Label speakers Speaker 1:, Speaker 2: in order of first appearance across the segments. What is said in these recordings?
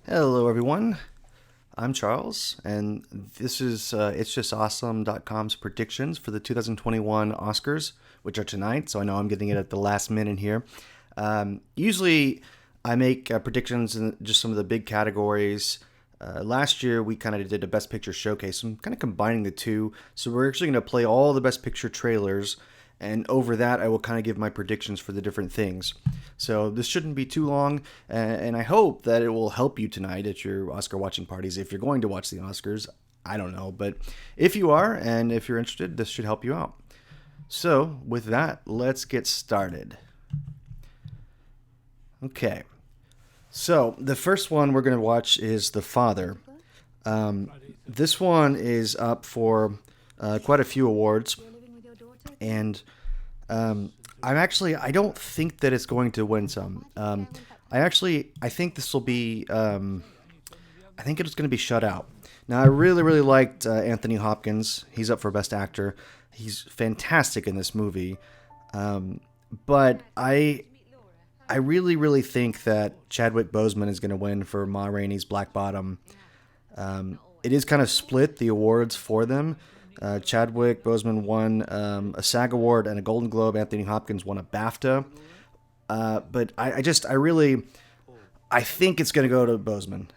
Speaker 1: Hello, everyone. I'm Charles, and this is it'sjustawesome.com's predictions for the 2021 Oscars, which are tonight. So I know I'm getting it at the last minute here. Usually, I make predictions in just some of the big categories. Last year, we kind of did a Best Picture showcase. I'm kind of combining the two. So we're actually going to play all the Best Picture trailers, and over that, I will kind of give my predictions for the different things. So this shouldn't be too long, and I hope that it will help you tonight at your Oscar watching parties. If you're going to watch the Oscars, I don't know, but if you are, and if you're interested, this should help you out. So with that, let's get started. Okay. So the first one we're going to watch is The Father. Um, this one is up for quite a few awards, and I don't think that it's going to win some. I think this will be, I think it's going to be shut out. Now, I really, really liked Anthony Hopkins. He's up for Best Actor. He's fantastic in this movie. But I really, really think that Chadwick Boseman is going to win for Ma Rainey's Black Bottom. It is kind of split the awards for them. Chadwick Boseman won a SAG award and a Golden Globe. Anthony Hopkins won a BAFTA. But I think it's going to go to Boseman,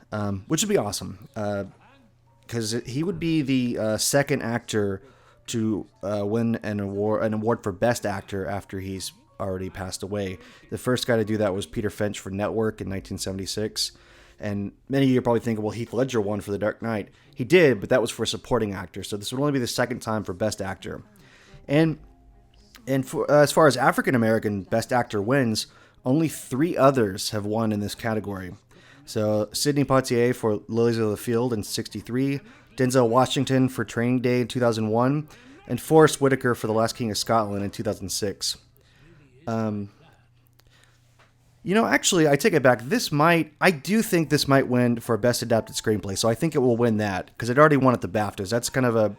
Speaker 1: which would be awesome because he would be the second actor to win an award for Best Actor after he's already passed away. The first guy to do that was Peter Finch for Network in 1976. And many of you are probably thinking, well, Heath Ledger won for The Dark Knight. He did, but that was for supporting actor. So this would only be the second time for Best Actor. And for, as far as African American Best Actor wins, only three others have won in this category. So Sidney Poitier for Lilies of the Field in '63, Denzel Washington for Training Day in 2001, and Forrest Whitaker for The Last King of Scotland in 2006. Actually, I take it back. I do think this might win for Best Adapted Screenplay. So I think it will win that because it already won at the BAFTAs.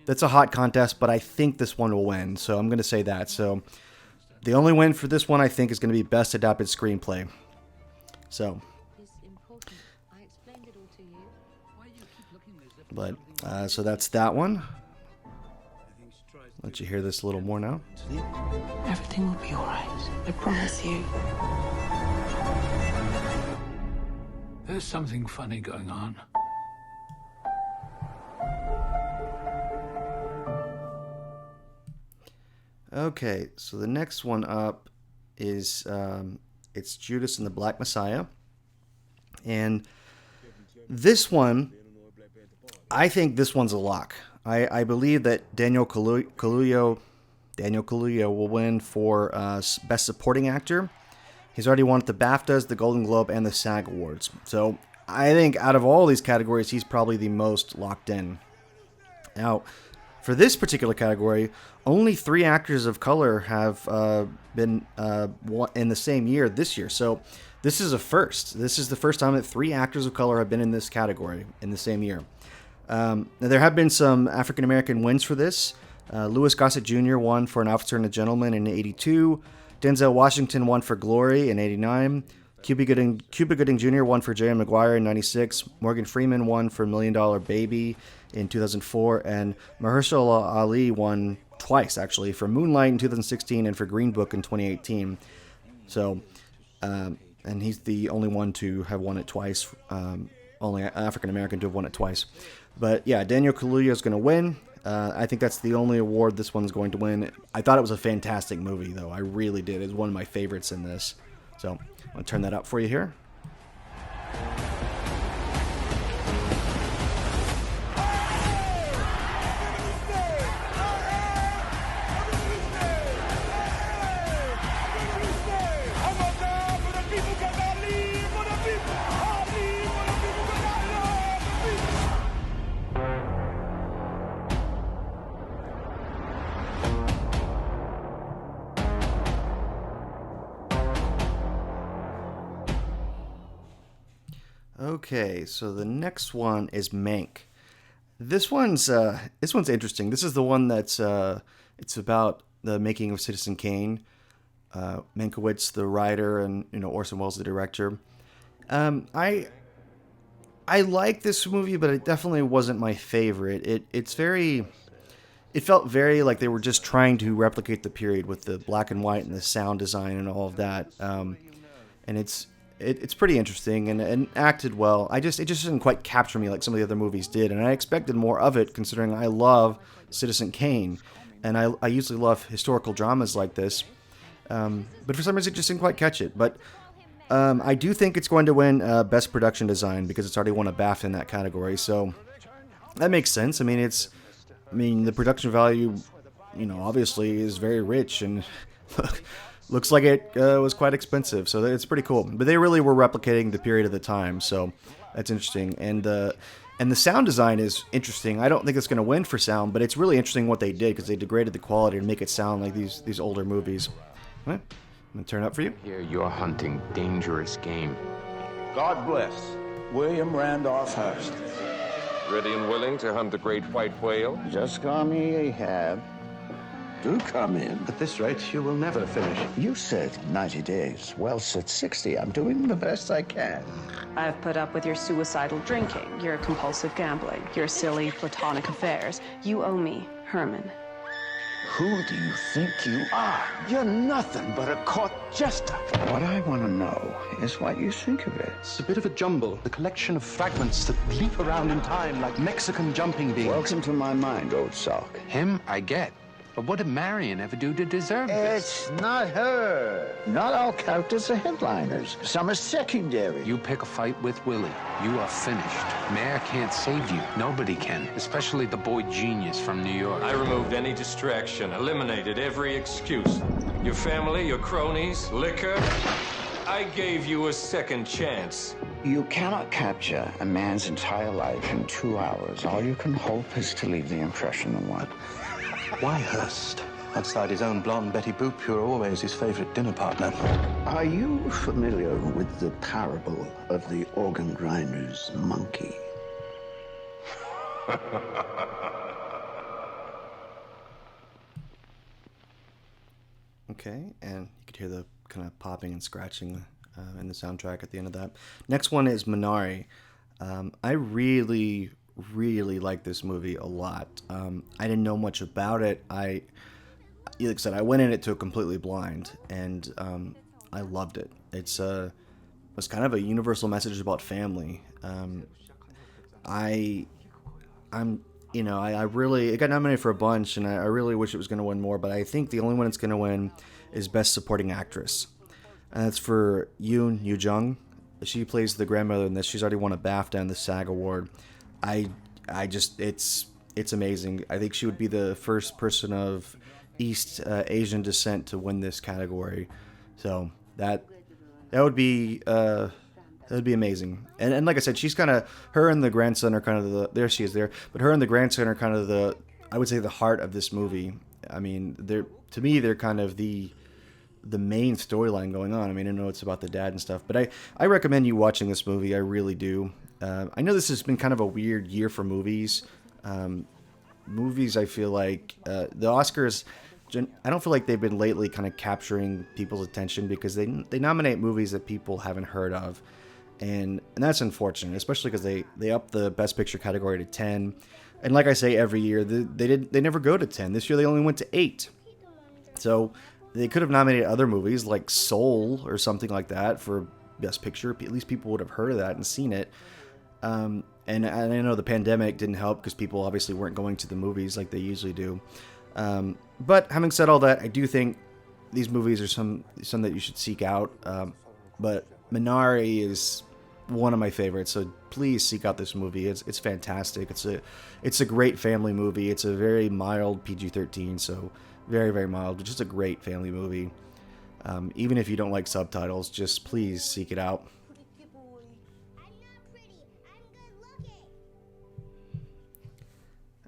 Speaker 1: That's a hot contest, but I think this one will win. So I'm going to say that. So the only win for this one, I think, is going to be Best Adapted Screenplay. So, so that's that one. Let you hear this a little more now.
Speaker 2: Everything will be all right. I promise you.
Speaker 3: There's something funny going on.
Speaker 1: Okay, so the next one up is it's Judas and the Black Messiah, and this one, I think this one's a lock. I believe that Daniel Kaluuya will win for Best Supporting Actor. He's already won at the BAFTAs, the Golden Globe, and the SAG Awards. So I think out of all these categories, he's probably the most locked in. Now, for this particular category, only three actors of color have been in the same year this year. So this is a first. This is the first time that three actors of color have been in this category in the same year. Now there have been some African American wins for this. Louis Gossett Jr. won for An Officer and a Gentleman in '82. Denzel Washington won for Glory in '89. Cuba Gooding Jr. won for Jerry Maguire in '96. Morgan Freeman won for $1 Million Baby in 2004. And Mahershala Ali won twice, actually, for Moonlight in 2016 and for Green Book in 2018. So, and he's the only one to have won it twice. Only African American to have won it twice. But yeah, Daniel Kaluuya is going to win. I think that's the only award this one's going to win. I thought it was a fantastic movie, though. I really did. It's one of my favorites in this. So I'm going to turn that up for you here. Okay, so the next one is Mank. This one's interesting. This is the one that's it's about the making of Citizen Kane. Mankiewicz, the writer, and Orson Welles, the director. I I like this movie, but it definitely wasn't my favorite. It felt very like they were just trying to replicate the period with the black and white and the sound design and all of that. And it's pretty interesting and acted well. It just didn't quite capture me like some of the other movies did, and I expected more of it considering I love Citizen Kane, and I usually love historical dramas like this. But for some reason, it just didn't quite catch it. But I do think it's going to win Best Production Design because it's already won a BAFTA in that category. So that makes sense. I mean, the production value, obviously is very rich and looks like it was quite expensive. So it's pretty cool. But they really were replicating the period of the time. So that's interesting. And the sound design is interesting. I don't think it's going to win for sound, but it's really interesting what they did because they degraded the quality to make it sound like these older movies. All right, I'm going to turn it up for you.
Speaker 4: Here you're hunting dangerous game.
Speaker 5: God bless William Randolph Hearst.
Speaker 6: Ready and willing to hunt the great white whale?
Speaker 5: Just call me Ahab.
Speaker 7: Do come in. At this rate, you will never finish.
Speaker 5: You said 90 days. Well, said 60. I'm doing the best I can.
Speaker 8: I've put up with your suicidal drinking, your compulsive gambling, your silly platonic affairs. You owe me, Herman.
Speaker 5: Who do you think you are? You're nothing but a court jester. What I want to know is what you think of it.
Speaker 7: It's a bit of a jumble, a collection of fragments that leap around in time like Mexican jumping beans.
Speaker 5: Welcome to my mind, old sock.
Speaker 4: Him, I get. But what did Marion ever do to deserve this?
Speaker 5: It's not her. Not all characters are headliners. Some are secondary.
Speaker 4: You pick a fight with Willie, you are finished. Mayor can't save you. Nobody can, especially the boy genius from New York.
Speaker 6: I removed any distraction, eliminated every excuse. Your family, your cronies, liquor. I gave you a second chance.
Speaker 5: You cannot capture a man's entire life in 2 hours. All you can hope is to leave the impression of one.
Speaker 7: Why Hearst? Outside his own blonde Betty Boop, you're always his favorite dinner partner.
Speaker 5: Are you familiar with the parable of the organ grinder's monkey?
Speaker 1: Okay, and you could hear the kind of popping and scratching in the soundtrack at the end of that. Next one is Minari. I really like this movie a lot. I didn't know much about it. Like I said, I went in it to completely blind, and I loved it. It's kind of a universal message about family. I really, it got nominated for a bunch, and I really wish it was going to win more, but I think the only one it's going to win is Best Supporting Actress. And that's for Yoon Yoo-jung. She plays the grandmother in this. She's already won a BAFTA and the SAG Award. It's amazing. I think she would be the first person of East Asian descent to win this category. So that would be amazing. And like I said, she's kind of, her and the grandson are kind of there she is there, but her and the grandson are kind of I would say the heart of this movie. I mean, they're kind of the main storyline going on. I mean, I know it's about the dad and stuff, but I recommend you watching this movie. I really do. I know this has been kind of a weird year for movies. Movies, I feel like the Oscars, I don't feel like they've been lately kind of capturing people's attention because they nominate movies that people haven't heard of, and that's unfortunate, especially because they up the Best Picture category to 10, and like I say every year, they never go to 10. This year they only went to 8, so they could have nominated other movies like Soul or something like that for Best Picture. At least people would have heard of that and seen it. And I know the pandemic didn't help because people obviously weren't going to the movies like they usually do. But having said all that, I do think these movies are some that you should seek out. But Minari is one of my favorites, so please seek out this movie. It's fantastic. It's a great family movie. It's a very mild PG-13, so very, very mild, but just a great family movie. Even if you don't like subtitles, just please seek it out.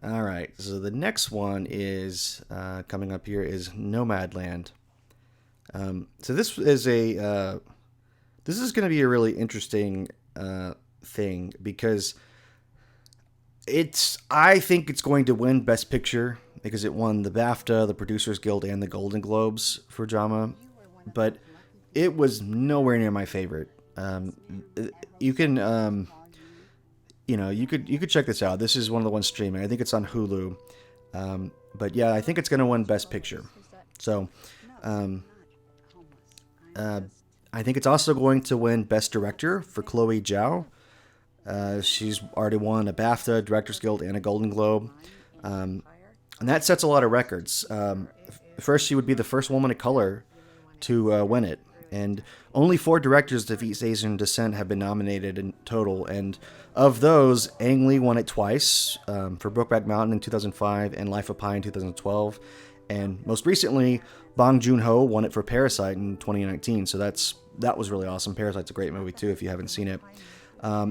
Speaker 1: All right, so the next one is coming up here is Nomadland. So this is going to be a really interesting thing because I think it's going to win Best Picture because it won the BAFTA, the Producers Guild, and the Golden Globes for drama, but it was nowhere near my favorite. You can you could check this out. This is one of the ones streaming. I think it's on Hulu. But yeah, I think it's going to win Best Picture. So I think it's also going to win Best Director for Chloe Zhao. She's already won a BAFTA, Directors Guild, and a Golden Globe. And that sets a lot of records. First, she would be the first woman of color to win it. And only 4 directors of East Asian descent have been nominated in total. And of those, Ang Lee won it twice, for Brokeback Mountain in 2005 and Life of Pi in 2012. And most recently, Bong Joon-ho won it for Parasite in 2019. So that was really awesome. Parasite's a great movie too if you haven't seen it.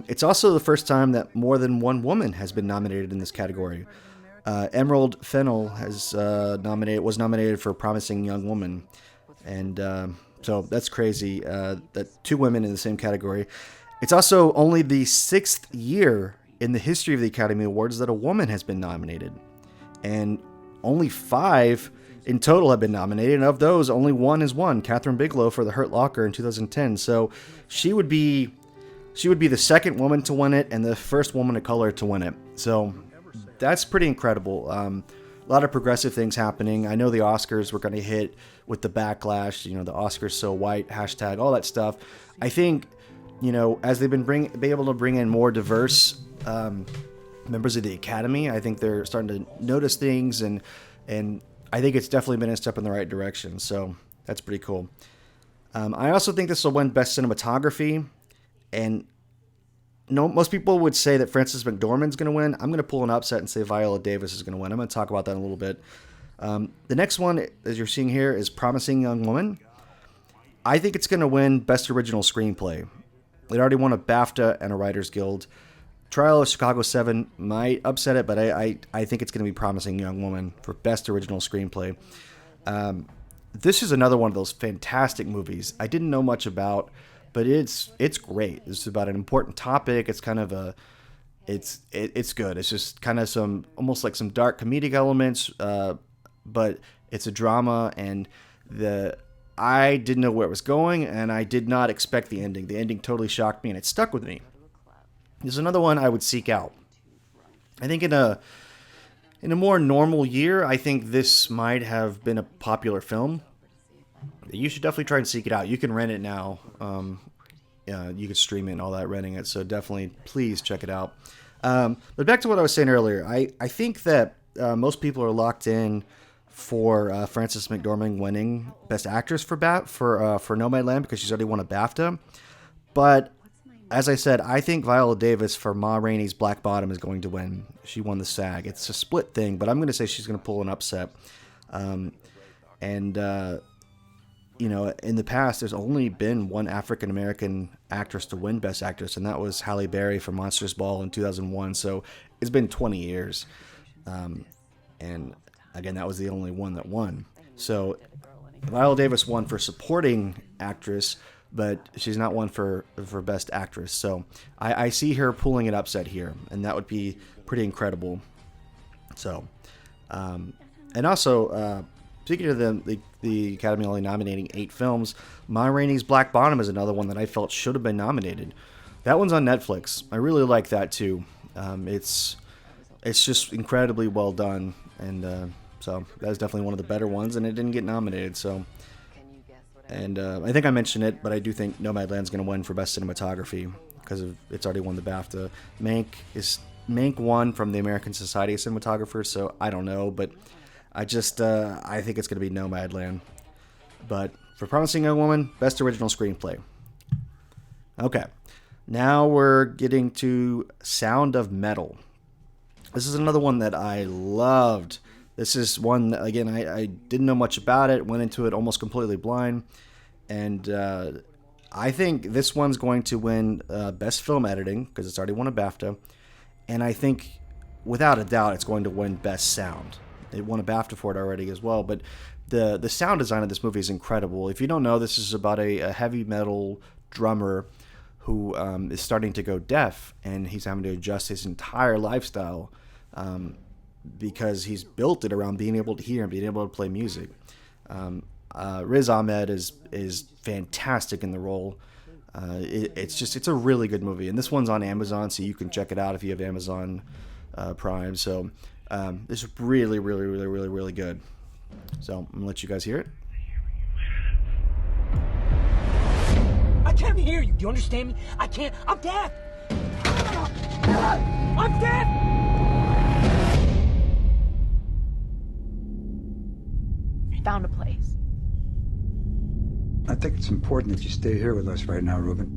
Speaker 1: It's also the first time that more than one woman has been nominated in this category. Emerald Fennell was nominated for Promising Young Woman. And so that's crazy that 2 women in the same category. It's also only the 6th year in the history of the Academy Awards that a woman has been nominated. And only 5 in total have been nominated. And of those, only 1 has won, Catherine Bigelow for The Hurt Locker in 2010. So she would be the second woman to win it and the first woman of color to win it. So that's pretty incredible. A lot of progressive things happening. I know the Oscars were going to hit with the backlash, the Oscars so white, hashtag, all that stuff. I think, as they've been able to bring in more diverse members of the Academy, I think they're starting to notice things, and I think it's definitely been a step in the right direction. So that's pretty cool. I also think this will win Best Cinematography, and most people would say that Frances McDormand's going to win. I'm going to pull an upset and say Viola Davis is going to win. I'm going to talk about that in a little bit. The next one, as you're seeing here, is Promising Young Woman. I think it's going to win Best Original Screenplay. It already won a BAFTA and a Writers Guild. Trial of Chicago 7 might upset it, but I think it's going to be Promising Young Woman for Best Original Screenplay. This is another one of those fantastic movies I didn't know much about, but it's great. It's about an important topic. It's kind of it's good. It's just kind of almost like some dark comedic elements, but it's a drama, and I didn't know where it was going, and I did not expect the ending. The ending totally shocked me, and it stuck with me. There's another one I would seek out. I think in a more normal year, I think this might have been a popular film. You should definitely try and seek it out. You can rent it now. You can stream it and all that, renting it. So definitely, please check it out. But back to what I was saying earlier. I think that most people are locked in for Frances McDormand winning Best Actress for Nomadland because she's already won a BAFTA. But as I said, I think Viola Davis for Ma Rainey's Black Bottom is going to win. She won the SAG. It's a split thing, but I'm going to say she's going to pull an upset. In the past, there's only been one African-American actress to win Best Actress, and that was Halle Berry for Monsters Ball in 2001. So it's been 20 years. And again, that was the only one that won. So Viola Davis won for Supporting Actress, but she's not one for Best Actress. So I see her pulling an upset here, and that would be pretty incredible. So, and also, speaking of the Academy only nominating 8 films, Ma Rainey's Black Bottom is another one that I felt should have been nominated. That one's on Netflix. I really like that too. It's just incredibly well done, and so that is definitely one of the better ones, and it didn't get nominated. So. And I think I mentioned it, but I do think Nomadland's going to win for Best Cinematography because it's already won the BAFTA. Mank won from the American Society of Cinematographers, so I don't know, but I think it's going to be Nomadland. But for Promising Young Woman, Best Original Screenplay. Okay, now we're getting to Sound of Metal. This is another one that I loved. This is one, again, I didn't know much about it, went into it almost completely blind, and I think this one's going to win Best Film Editing, because it's already won a BAFTA, and I think, without a doubt, it's going to win Best Sound. It won a BAFTA for it already as well, but the sound design of this movie is incredible. If you don't know, this is about a heavy metal drummer who is starting to go deaf, and he's having to adjust his entire lifestyle because he's built it around being able to hear and being able to play music. Riz Ahmed is fantastic in the role. It's a really good movie, and this one's on Amazon, so you can check it out if you have Amazon Prime. So this is really, really, really, really, really good. So I'm gonna let you guys hear it.
Speaker 9: I can't hear you. Do you understand me? I can't. I'm deaf. I'm deaf.
Speaker 10: Found a place.
Speaker 11: I think it's important that you stay here with us right now, Ruben.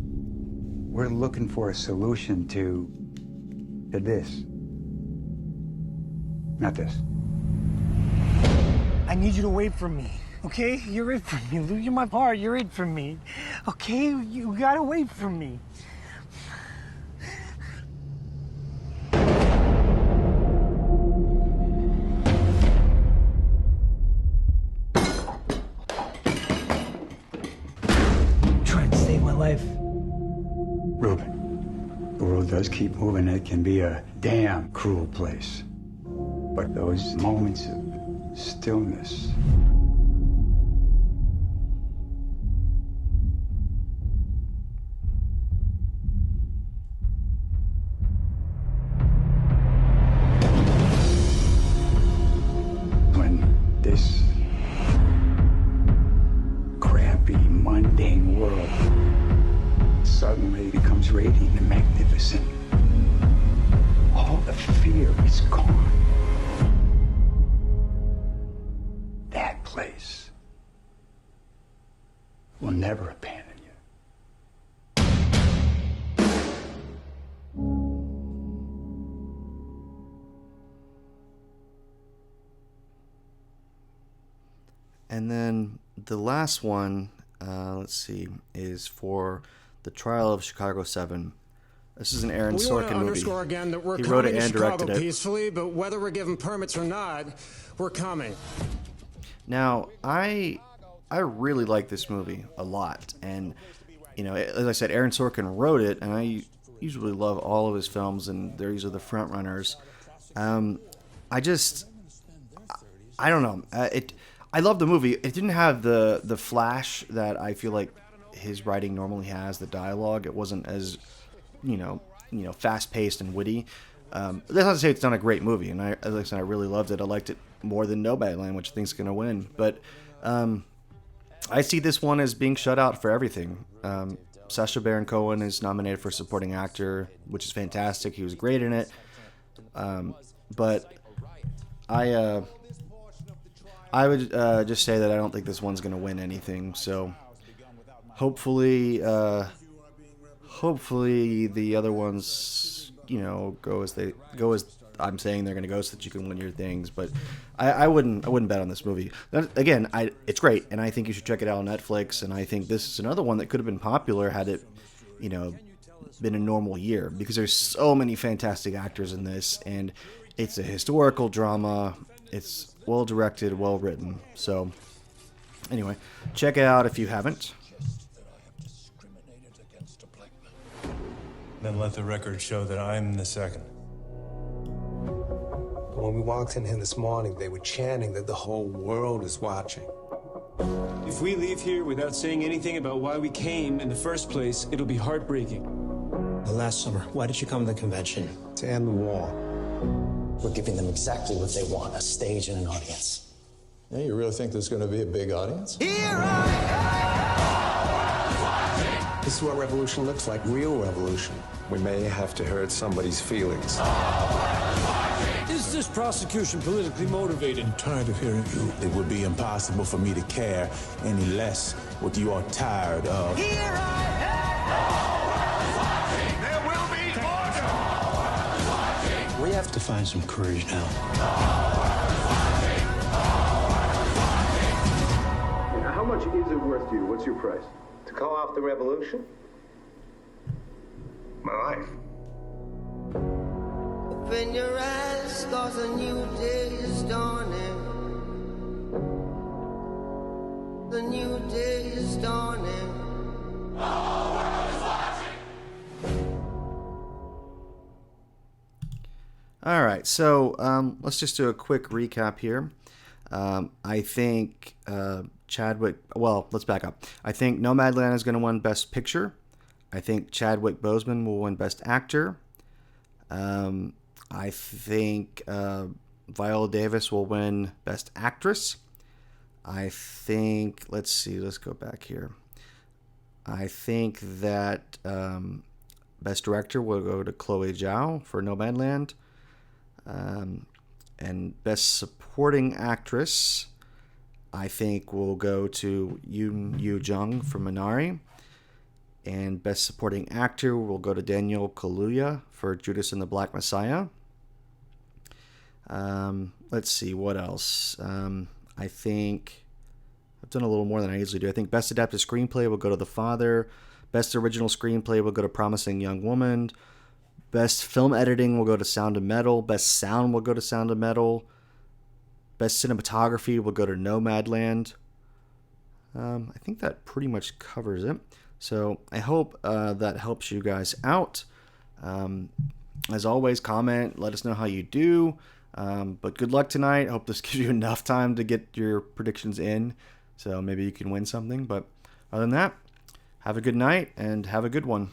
Speaker 11: We're looking for a solution to this. Not this.
Speaker 9: I need you to wait for me, okay? You're it for me, Lou. You're my part. You're it for me, okay? You gotta wait for me. Trying to save my life.
Speaker 11: Ruben, the world does keep moving. It can be a damn cruel place. But those moments of stillness, when this crappy, mundane world suddenly becomes radiant and magnificent, all the fear is gone. That place will never abandon you.
Speaker 1: And then the last one, let's see, is for The Trial of Chicago 7. This is an Aaron Sorkin movie.
Speaker 12: We want to underscore again that we're
Speaker 1: He wrote
Speaker 12: coming
Speaker 1: it
Speaker 12: to
Speaker 1: and
Speaker 12: Chicago
Speaker 1: directed it.
Speaker 12: peacefully, but whether we're given permits or not, we're coming.
Speaker 1: Now, I really like this movie a lot, and you know, as I said, Aaron Sorkin wrote it, and I usually love all of his films, and these are the front runners. I don't know. I love the movie. It didn't have the flash that I feel like his writing normally has. The dialogue, it wasn't as you know, fast paced and witty. That's not to say it's not a great movie, and as I said, I really loved it. I liked it more than Nomadland, which I think is going to win. But I see this one as being shut out for everything. Sacha Baron Cohen is nominated for supporting actor, which is fantastic. He was great in it. But I would just say that I don't think this one's going to win anything. So hopefully the other ones, go as I'm saying they're going to go, so that you can win your things. But I wouldn't bet on this movie. Again, it's great, and I think you should check it out on Netflix. And I think this is another one that could have been popular had it, been a normal year, because there's so many fantastic actors in this, and it's a historical drama. It's well directed, well written. So anyway, check it out if you haven't.
Speaker 13: Then let the record show that I'm the second.
Speaker 14: But when we walked in here this morning, they were chanting that the whole world is watching.
Speaker 15: If we leave here without saying anything about why we came in the first place, it'll be heartbreaking.
Speaker 16: Last summer, why did you come to the convention?
Speaker 14: To end the war.
Speaker 16: We're giving them exactly what they want, a stage and an audience.
Speaker 17: Yeah, you really think there's going to be a big audience?
Speaker 14: This is what revolution looks like, real revolution.
Speaker 18: We may have to hurt somebody's feelings.
Speaker 15: Is this prosecution politically motivated?
Speaker 19: I'm tired of hearing you. It would be impossible for me to care any less what you are tired of.
Speaker 20: Here I am! There will be order!
Speaker 16: We have to find some courage now.
Speaker 21: How much is it worth to you? What's your price?
Speaker 18: To call off the revolution?
Speaker 21: My life.
Speaker 20: Open your eyes, 'cause a new day is dawning. The new day is dawning. The whole world is watching.
Speaker 1: All right, so let's just do a quick recap here. I think Chadwick. Well, let's back up. I think Nomadland is going to win Best Picture. I think Chadwick Boseman will win Best Actor. I think Viola Davis will win Best Actress. I think, let's go back here. I think that Best Director will go to Chloe Zhao for Nomadland. And Best Supporting Actress, I think, will go to Yoon Yoo-jung for Minari. And Best Supporting Actor will go to Daniel Kaluuya for Judas and the Black Messiah. Let's see, what else? I think I've done a little more than I usually do. I think Best Adapted Screenplay will go to The Father. Best Original Screenplay will go to Promising Young Woman. Best Film Editing will go to Sound of Metal. Best Sound will go to Sound of Metal. Best Cinematography will go to Nomadland. I think that pretty much covers it. So I hope that helps you guys out. As always, comment. Let us know how you do. But good luck tonight. I hope this gives you enough time to get your predictions in. So maybe you can win something. But other than that, have a good night and have a good one.